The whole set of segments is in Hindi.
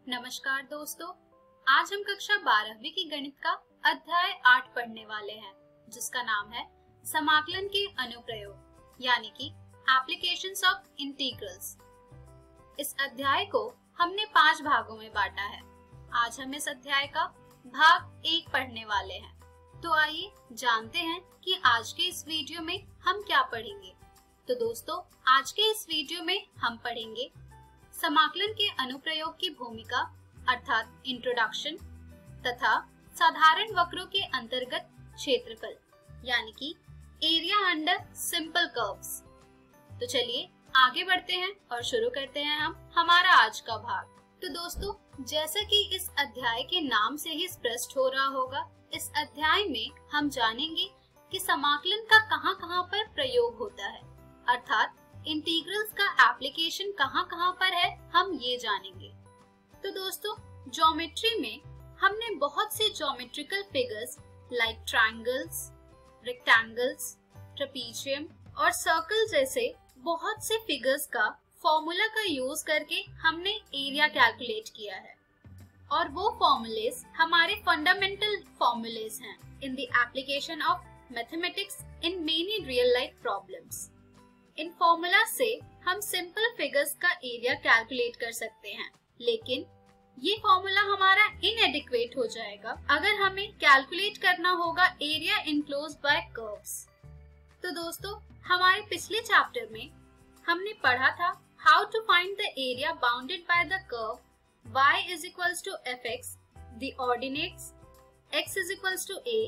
नमस्कार दोस्तों, आज हम कक्षा 12वीं की गणित का अध्याय 8 पढ़ने वाले हैं, जिसका नाम है समाकलन के अनुप्रयोग यानी कि एप्लीकेशंस ऑफ इंटीग्रल्स। इस अध्याय को हमने 5 भागों में बांटा है। आज हम इस अध्याय का भाग 1 पढ़ने वाले हैं। तो आइए जानते हैं कि आज के इस वीडियो में हम क्या पढ़ेंगे। तो दोस्तों, आज के इस वीडियो में हम पढ़ेंगे समाकलन के अनुप्रयोग की भूमिका अर्थात इंट्रोडक्शन तथा साधारण वक्रों के अंतर्गत क्षेत्रफल यानी कि एरिया अंडर सिंपल कर्व्स। तो चलिए आगे बढ़ते हैं और शुरू करते हैं हम हमारा आज का भाग। तो दोस्तों, जैसा कि इस अध्याय के नाम से ही स्पष्ट हो रहा होगा, इस अध्याय में हम जानेंगे कि समाकलन का कहां-कहां पर प्रयोग होता है, अर्थात इंटीग्रल्स का एप्लीकेशन कहां-कहां पर है, हम ये जानेंगे। तो दोस्तों, ज्योमेट्री में हमने बहुत से geometrical figures like triangles, rectangles, trapezium और सर्कल जैसे बहुत से फिगर्स का फॉर्मूला का यूज करके हमने एरिया कैलकुलेट किया है और वो फॉर्मूलेस हमारे फंडामेंटल फॉर्मूलेस हैं in the application of mathematics in many real life problems. In formula से हम सिंपल फिगर्स का एरिया कैलकुलेट कर सकते हैं, लेकिन ये फॉर्मूला हमारा इनएडिक्वेट हो जाएगा अगर हमें कैलकुलेट करना होगा एरिया इनक्लोज्ड बाय कर्व्स। तो दोस्तों, हमारे पिछले चैप्टर में हमने पढ़ा था how to find the area bounded by the curve y is equals to fx, the ordinates x is equals to a,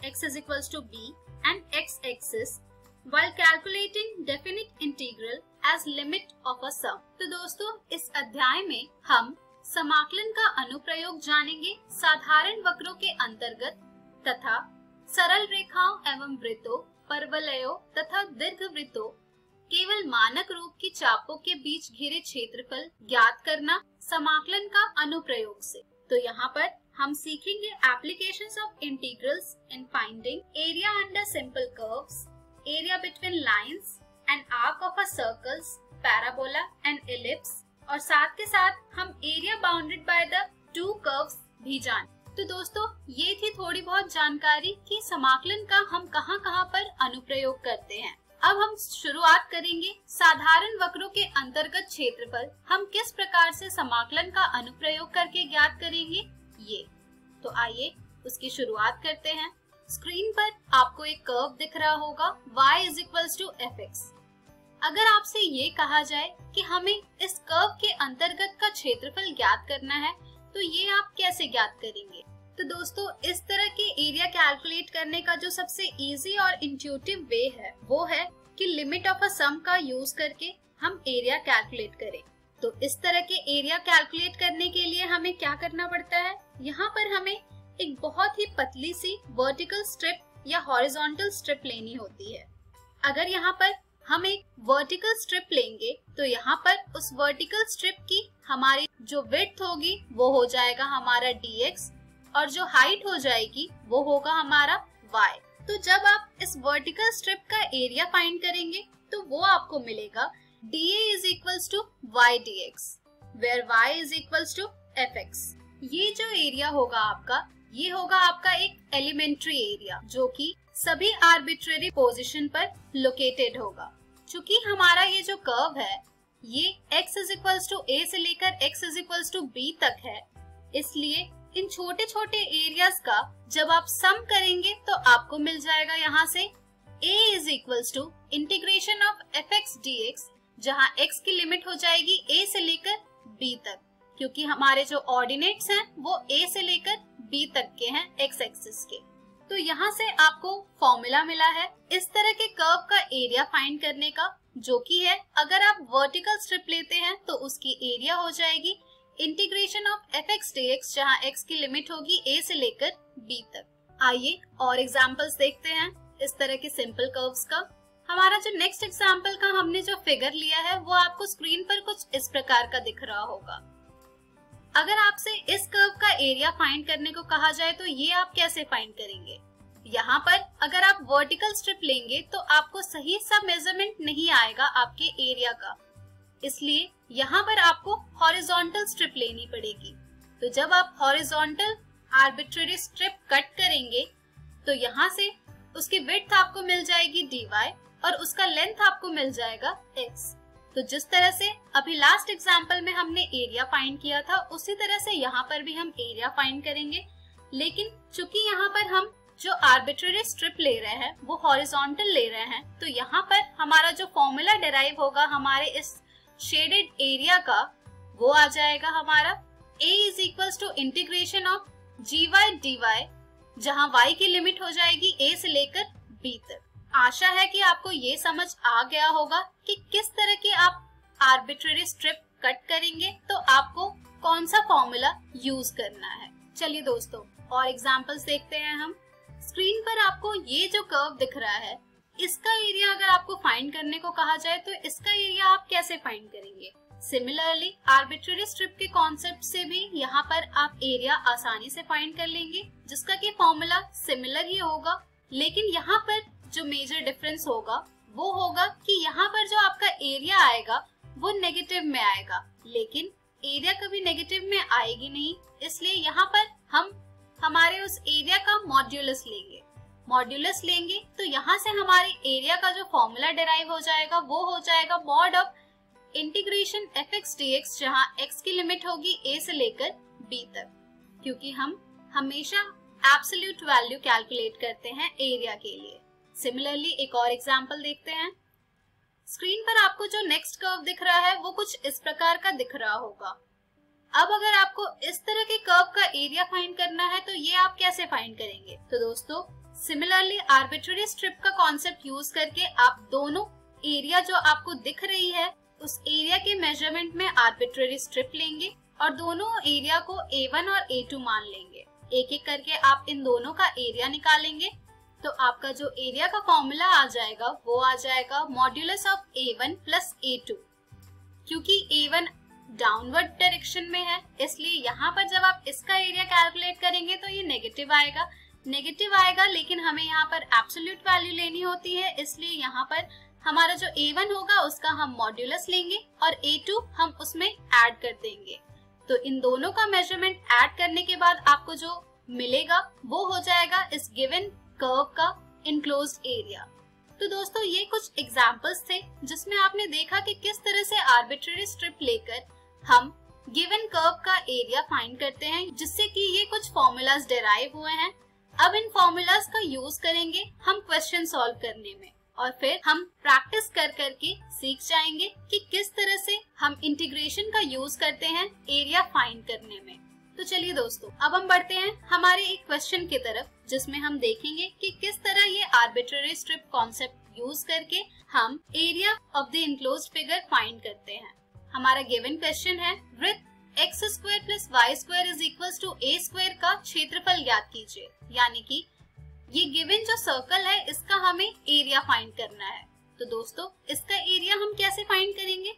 x is equals to b and x-axis while calculating definite integral as limit of a sum। तो दोस्तों, इस अध्याय में हम समाकलन का अनुप्रयोग जानेंगे साधारण वक्रों के अंतर्गत तथा सरल रेखाओं एवं वृत्तों, परवलयों तथा दीर्घवृत्तों केवल मानक रूप की चापों के बीच घिरे क्षेत्रफल ज्ञात करना समाकलन का अनुप्रयोग से। तो यहाँ पर हम सीखेंगे applications of integrals in finding area under simple curves, area between lines and arc of a circles, parabola and ellipse और साथ के साथ हम area bounded by the two curves भी जान। तो दोस्तों, ये थी थोड़ी बहुत जानकारी कि समाकलन का हम कहां-कहां पर अनुप्रयोग करते हैं। अब हम शुरुआत करेंगे साधारण वक्रों के अंतर्गत क्षेत्रफल हम किस प्रकार से समाकलन का अनुप्रयोग करके ज्ञात करेंगे ये। तो आइए उसकी शुरुआत करते हैं। स्क्रीन पर आपको एक कर्व दिख रहा होगा y is equals to fx। अगर आपसे ये कहा जाए कि हमें इस कर्व के अंतर्गत का क्षेत्रफल ज्ञात करना है, तो ये आप कैसे ज्ञात करेंगे? तो दोस्तों, इस तरह के एरिया कैलकुलेट करने का जो सबसे इजी और इंट्यूटिव वे है वो है कि लिमिट ऑफ अ सम का यूज करके हम एरिया कैलकुलेट करें। तो इस तरह के एरिया कैलकुलेट करने के लिए हमें क्या करना पड़ता है? यहाँ पर हमें एक बहुत ही पतली सी वर्टिकल स्ट्रिप या हॉरिजॉन्टल स्ट्रिप लेनी होती है। अगर यहाँ पर हम एक वर्टिकल स्ट्रिप लेंगे तो यहाँ पर उस वर्टिकल स्ट्रिप की हमारी जो विड्थ होगी वो हो जाएगा हमारा dx और जो हाइट हो जाएगी वो होगा हमारा y। तो जब आप इस वर्टिकल स्ट्रिप का एरिया फाइंड करेंगे तो वो आपको मिलेगा dA is equals to y dx where y is equals to fx। ये जो एरिया होगा आपका, ये होगा आपका एक एलिमेंट्री एरिया जो कि सभी आर्बिट्रेरी पोजीशन पर लोकेटेड होगा। चूंकि हमारा ये जो कर्व है ये x is equals to a से लेकर x is equals to b तक है, इसलिए इन छोटे छोटे एरियाज का जब आप सम करेंगे तो आपको मिल जाएगा यहाँ से a is equals to integration of fx dx, जहाँ x की लिमिट हो जाएगी a से लेकर b तक, क्योंकि हमारे जो ऑर्डिनेट्स हैं वो a से लेकर b तक के हैं x एक्सिस के। तो यहाँ से आपको फॉर्मूला मिला है इस तरह के कर्व का एरिया फाइंड करने का, जो कि है अगर आप वर्टिकल स्ट्रिप लेते हैं तो उसकी एरिया हो जाएगी इंटीग्रेशन ऑफ fx dx, जहाँ x की लिमिट होगी a से लेकर b तक। आइए और एग्जांपल्स देखते हैं इस तरह के सिंपल कर्व्स का। हमारा जो नेक्स्ट एग्जांपल का हमने जो फिगर लिया है वो आपको स्क्रीन पर कुछ इस प्रकार का दिख रहा होगा। अगर आपसे इस कर्व का एरिया फाइंड करने को कहा जाए तो ये आप कैसे फाइंड करेंगे? यहाँ पर अगर आप वर्टिकल स्ट्रिप लेंगे तो आपको सही सा मेजरमेंट नहीं आएगा आपके एरिया का, इसलिए यहाँ पर आपको हॉरिजॉन्टल स्ट्रिप लेनी पड़ेगी। तो जब आप हॉरिजॉन्टल आर्बिट्रेरी स्ट्रिप कट करेंगे तो यहाँ से उसकी विड्थ आपको मिल जाएगी dy और उसका लेंथ आपको मिल जाएगा x। तो जिस तरह से अभी लास्ट एग्जाम्पल में हमने एरिया फाइंड किया था उसी तरह से यहाँ पर भी हम एरिया फाइंड करेंगे, लेकिन चूंकि यहाँ पर हम जो आर्बिट्रेरी स्ट्रिप ले रहे हैं वो हॉरिजॉन्टल ले रहे हैं, तो यहाँ पर हमारा जो फॉर्मूला डिराइव होगा हमारे इस शेडेड एरिया का वो आ जाएगा हमारा a is equals to integration of gy dy, जहाँ y की लिमिट हो जाएगी a से लेकर b तक। आशा है कि आपको ये समझ आ गया होगा कि किस तरह की आप आर्बिट्रेरी स्ट्रिप कट करेंगे तो आपको कौन सा फॉर्मूला यूज करना है। चलिए दोस्तों और एग्जांपल्स देखते हैं हम। स्क्रीन पर आपको ये जो कर्व दिख रहा है इसका एरिया अगर आपको फाइंड करने को कहा जाए तो इसका एरिया आप कैसे फाइंड करेंगे। सिमिलरली आर्बिट्रेरी स्ट्रिप के कॉन्सेप्ट से भी यहाँ पर आप एरिया आसानी से फाइंड कर लेंगे, जिसका कि फॉर्मूला सिमिलर ही होगा, लेकिन यहाँ पर जो मेजर डिफरेंस होगा वो होगा कि यहाँ पर जो आपका एरिया आएगा वो नेगेटिव में आएगा, लेकिन एरिया कभी नेगेटिव में आएगी नहीं, इसलिए यहाँ पर हम हमारे उस एरिया का मॉड्यूलस लेंगे तो यहाँ से हमारे एरिया का जो फॉर्मूला डिराइव हो जाएगा वो हो जाएगा mod of integration fx dx, जहाँ x की लिमिट होगी a से लेकर b तक, क्योंकि हम हमेशा एब्सोल्यूट वैल्यू कैलकुलेट करते हैं एरिया के लिए। सिमिलरली एक और एग्जांपल देखते हैं। स्क्रीन पर आपको जो नेक्स्ट कर्व दिख रहा है वो कुछ इस प्रकार का दिख रहा होगा। अब अगर आपको इस तरह के कर्व का एरिया फाइंड करना है तो ये आप कैसे फाइंड करेंगे। तो दोस्तों सिमिलरली आर्बिट्रेरी स्ट्रिप का कॉन्सेप्ट यूज करके आप दोनों एरिया जो आपको दिख रही है उस एरिया के मेजरमेंट में आर्बिट्रेरी स्ट्रिप लेंगे और दोनों एरिया को A1 और A2 मान लेंगे। एक एक करके आप इन दोनों का एरिया निकालेंगे तो आपका जो एरिया का फॉर्मूला आ जाएगा वो आ जाएगा modulus of A1 plus A2। क्योंकि A1 डाउनवर्ड डायरेक्शन में है इसलिए यहाँ पर जब आप इसका एरिया कैलकुलेट करेंगे तो ये नेगेटिव आएगा, लेकिन हमें यहाँ पर एब्सोल्यूट वैल्यू लेनी होती है, इसलिए यहाँ पर हमारा जो A1 होगा उसका हम मॉड्यूलस लेंगे और A2 हम उसमें ऐड कर देंगे। तो इन दोनों का मेजरमेंट ऐड करने के बाद आपको जो मिलेगा वो हो जाएगा इस गिवन कर्व का इनक्लोज्ड एरिया। तो दोस्तों ये कुछ एग्जांपल्स थे जिसमें आपने देखा कि किस तरह से आर्बिट्रेरी स्ट्रिप लेकर हम गिवन कर्व का एरिया फाइंड करते हैं, जिससे कि ये कुछ फॉर्मूलाज डिराइव हुए हैं। अब इन फॉर्मूलाज का यूज करेंगे हम क्वेश्चन सॉल्व करने में और फिर हम प्रैक्टिस कर करके सीख जाएंगे कि किस तरह से हम इंटीग्रेशन का यूज करते हैं एरिया फाइंड करने में। तो चलिए दोस्तों अब हम बढ़ते हैं हमारे एक क्वेश्चन की तरफ जिसमें हम देखेंगे कि किस तरह ये आर्बिट्रेरी स्ट्रिप कॉन्सेप्ट यूज करके हम area of the enclosed figure find करते हैं। हमारा गिवन क्वेश्चन है वृत्त x square plus Y square is equals to a square का क्षेत्रफल ज्ञात कीजिए, यानी कि ये गिवन जो सर्कल है इसका हमें एरिया फाइंड करना है। तो दोस्तों इसका एरिया हम कैसे फाइंड करेंगे।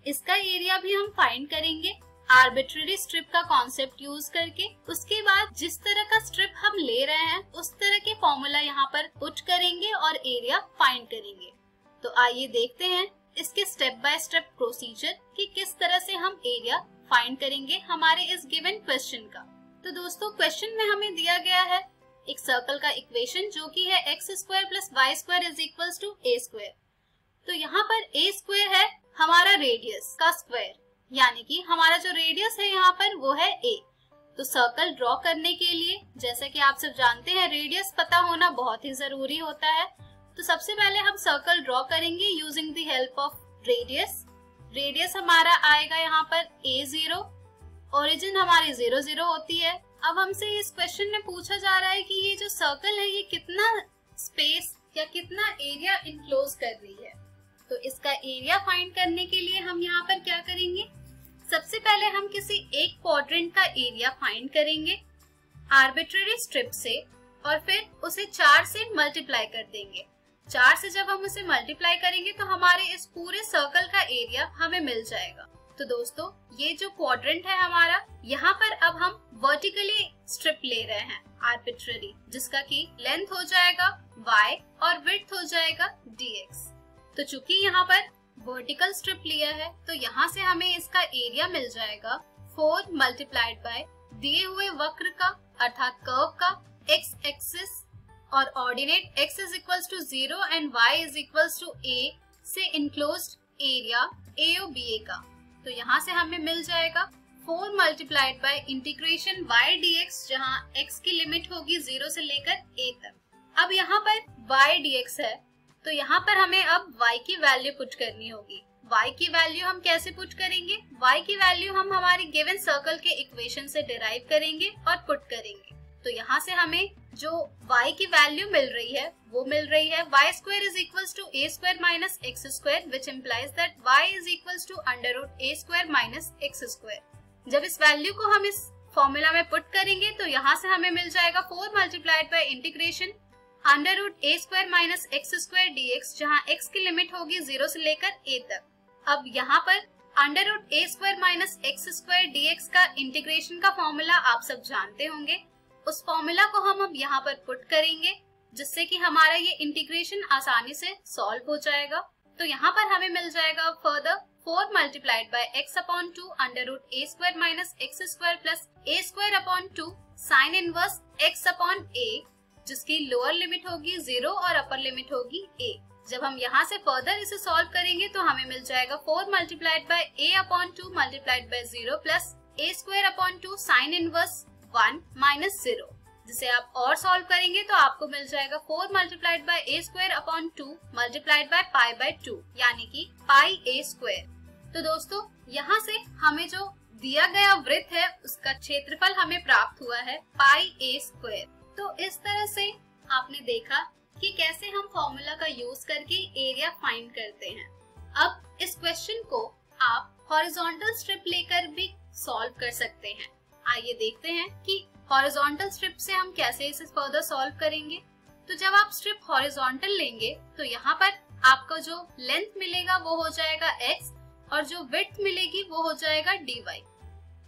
इसका एरिया भी हम फाइंड करेंगे आर्बिट्रेरी स्ट्रिप का कॉन्सेप्ट यूज करके। उसके बाद जिस तरह का स्ट्रिप हम ले रहे हैं उस तरह के फॉर्मूला यहाँ पर पुट करेंगे और एरिया फाइंड करेंगे। तो आइए देखते हैं इसके स्टेप बाय स्टेप प्रोसीजर कि किस तरह से हम एरिया फाइंड करेंगे हमारे इस गिवन क्वेश्चन का। तो दोस्तों क्वेश्चन में हमें दिया गया है एक सर्कल का इक्वेशन जो कि है x square plus Y square is equals to a square. तो यहाँ पर a स्क्वायर है हमारा रेडियस का स्क्वायर, यानी कि हमारा जो रेडियस है यहाँ पर वो है a। तो सर्कल ड्रॉ करने के लिए जैसा कि आप सब जानते हैं रेडियस पता होना बहुत ही जरूरी होता है। तो सबसे पहले हम सर्कल ड्रॉ करेंगे using the help of radius. Radius हमारा आएगा यहाँ पर a0, ओरिजिन हमारी 0 0 होती है। अब हमसे इस क्वेश्चन में पूछा जा रहा है कि ये जो सर्कल है ये कितना स्पेस या कितना एरिया इनक्लोज कर रही है। तो इसका एरिया फाइंड करने के लिए हम यहाँ पर क्या करेंगे, सबसे पहले हम किसी एक क्वाड्रेंट का एरिया फाइंड करेंगे आर्बिट्रेरी स्ट्रिप से और फिर उसे 4 से मल्टीप्लाई कर देंगे। 4 से जब हम उसे मल्टीप्लाई करेंगे तो हमारे इस पूरे सर्कल का एरिया हमें मिल जाएगा। तो दोस्तों ये जो क्वाड्रेंट है हमारा, यहाँ पर अब हम वर्टिकली स्ट्रिप ले रहे हैं आर्बिट्रेरी, जिसका की लेंथ हो जाएगा y और विड्थ हो जाएगा dx। तो चूंकि यहाँ पर वर्टिकल स्ट्रिप लिया है तो यहाँ से हमें इसका एरिया मिल जाएगा 4 मल्टीप्लाइड बाय दिए हुए वक्र का अर्थात कर्व का x एक्सिस और ordinate x is equals to 0 and y is equals to a से इनक्लोज्ड एरिया AOBA का। तो यहाँ से हमें मिल जाएगा 4 multiplied by integration y dx, जहाँ x की लिमिट होगी 0 से लेकर a तक। अब यहाँ पर y dx है, तो यहाँ पर हमें अब y की वैल्यू पुट करनी होगी। y की वैल्यू हम कैसे पुट करेंगे? y की वैल्यू हम हमारी गिवन सर्कल के इक्वेशन से डिराइव करेंगे और पुट करेंगे। तो यहाँ से हमें जो y की वैल्यू मिल रही है वो मिल रही है y square is equals to a square minus x square, which implies that y is equals to under root a square minus x square. जब इस वैल्यू को हम इस फॉर्मूला में पुट करेंगे तो यहाँ से हमें मिल जाएगा 4 multiplied by integration under root a square minus x square dx, जहाँ x की लिमिट होगी 0 से लेकर a तक। अब यहाँ पर under root a square minus x square dx का इंटीग्रेशन का फॉर्मूला आप सब जानते होंगे। उस फॉर्मूला को हम अब यहाँ पर पुट करेंगे, जिससे कि हमारा ये इंटीग्रेशन आसानी से सॉल्व हो जाएगा। तो यहाँ पर हमें मिल जाएगा further 4 multiplied by x upon 2 under root a square minus x square plus a square upon 2 sine inverse x upon a, जिसकी लोअर लिमिट होगी 0 और अपर लिमिट होगी a। जब हम यहाँ से फर्दर इसे सॉल्व करेंगे तो हमें मिल जाएगा 4 multiplied bye a upon 2 multiplied by 0 plus a square upon 2 sine inverse 1 minus 0, जिसे आप और सॉल्व करेंगे तो आपको मिल जाएगा 4 multiplied bye a square upon 2 multiplied by pi by 2, यानी कि पाई a स्क्वायर। तो दोस्तों यहाँ से हमें जो दिया गया वृत्त है उसका क्षेत्रफल हमें प्राप्त हुआ है पाई a स्क्वायर। तो इस तरह से आपने देखा कि कैसे हम फॉर्मूला का यूज करके एरिया फाइंड करते हैं। अब इस क्वेश्चन को आप हॉरिजॉन्टल स्ट्रिप लेकर भी सॉल्व कर सकते हैं। आइए देखते हैं कि हॉरिजॉन्टल स्ट्रिप से हम कैसे इसे फर्दर सॉल्व करेंगे। तो जब आप स्ट्रिप हॉरिजॉन्टल लेंगे तो यहाँ पर आपको जो लेंथ मिलेगा वो हो जाएगा x और जो विड्थ मिलेगी वो हो जाएगा dy।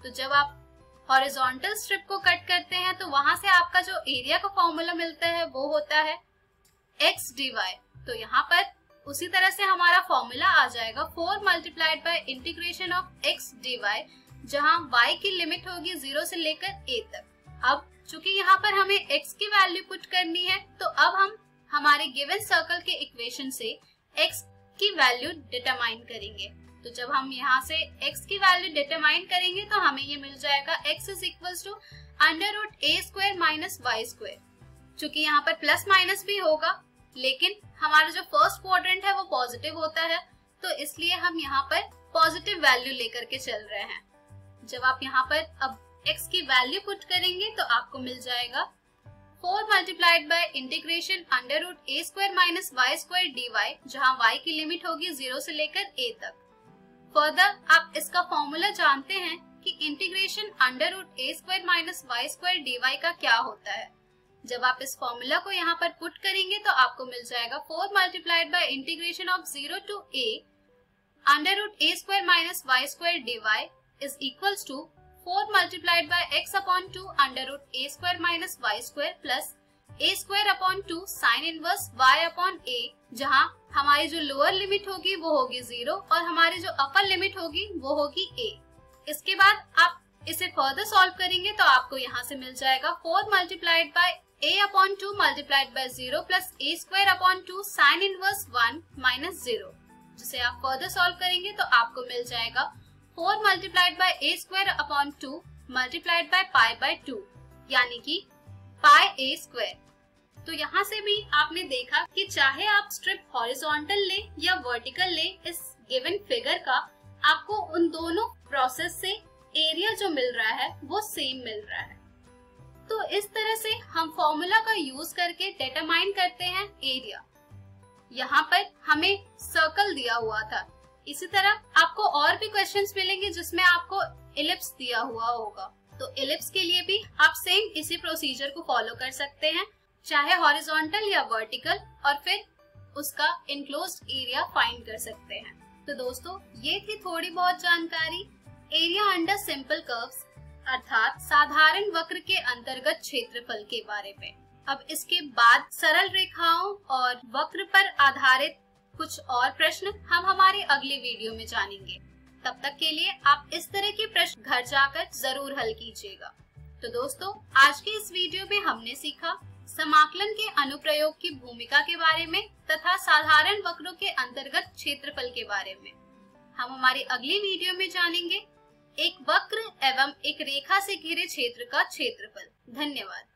तो जब आप हॉरिजॉन्टल स्ट्रिप को कट करते हैं तो वहां से आपका जो एरिया का फॉर्मूला मिलता है वो होता है x dy। तो यहाँ पर उसी तरह से हमारा फॉर्मूला आ जाएगा 4 multiplied by integration of x dy, जहाँ y की लिमिट होगी 0 से लेकर a तक। अब चूंकि यहाँ पर हमें x की वैल्यू पुट करनी है तो अब हम हमारे गिवन सर्कल के इक्वेशन से x की वैल्यू डिटरमाइन करेंगे। तो जब हम यहाँ से x की वैल्यू डिटरमाइन करेंगे तो हमें ये मिल जाएगा x is equals to under root a square minus y square. चूंकि यहाँ पर प्लस माइनस भी होगा, लेकिन हमारा जो फर्स्ट क्वाड्रेंट है वो पॉजिटिव होता है, तो इसलिए हम यहाँ पर पॉजिटिव वैल्यू लेकर के चल रहे हैं। जब आप यहाँ पर अब x की वैल्यू पुट करेंगे तो आपको मिल जाएगा 4 multiplied by integration under root a square minus y square dy, जहाँ y की लिमिट होगी 0 से लेकर a तक। फर्दर आप इसका फॉर्मूला जानते हैं कि integration under root a square minus y square dy का क्या होता है। जब आप इस फॉर्मूला को यहाँ पर पुट करेंगे तो आपको मिल जाएगा 4 multiplied by integration of 0 to a under root a square minus y square dy is equals to 4 multiplied by x upon 2 under root a square minus y square plus a square upon 2 sine inverse y upon a, जहाँ हमारी जो लोअर लिमिट होगी वो होगी 0 और हमारी जो अपर लिमिट होगी वो होगी a। इसके बाद आप इसे फर्दर सॉल्व करेंगे तो आपको यहाँ से मिल जाएगा 4 multiplied bye a upon 2 multiplied by 0 plus a square upon 2 sine inverse 1 minus 0, जिसे आप फर्दर सॉल्व करेंगे तो आपको मिल जाएगा 4 multiplied bye a square upon 2 multiplied by pi by 2, यानी कि पाई a स्क्वायर। तो यहाँ से भी आपने देखा कि चाहे आप स्ट्रिप हॉरिजॉन्टल ले या वर्टिकल ले, इस गिवन फिगर का आपको उन दोनों प्रोसेस से एरिया जो मिल रहा है वो सेम मिल रहा है। तो इस तरह से हम फॉर्मूला का यूज करके डिटरमाइन करते हैं एरिया। यहाँ पर हमें सर्कल दिया हुआ था, इसी तरह आपको और भी क्वेश्चंस मिलेंगे जिसमें आपको इलिप्स दिया हुआ होगा। तो इलिप्स के लिए भी आप सेम इसी प्रोसीजर को फॉलो कर सकते हैं, चाहे हॉरिजॉन्टल या वर्टिकल, और फिर उसका इनक्लोज्ड एरिया फाइंड कर सकते हैं। तो दोस्तों ये थी थोड़ी बहुत जानकारी एरिया अंडर सिंपल कर्व्स अर्थात साधारण वक्र के अंतर्गत क्षेत्रफल के बारे में। अब इसके बाद सरल रेखाओं और वक्र पर आधारित कुछ और प्रश्न हम हमारे अगले वीडियो में जानेंगे। तब तक के लिए आप इस तरह के प्रश्न घर जाकर जरूर हल कीजिएगा। तो दोस्तों, आज के इस वीडियो में हमने सीखा समाकलन के अनुप्रयोग की भूमिका के बारे में तथा साधारण वक्रों के अंतर्गत क्षेत्रफल के बारे में। हम हमारी अगली वीडियो में जानेंगे एक वक्र एवं एक रेखा से घिरे क्षेत्र का क्षेत्रफल। धन्यवाद।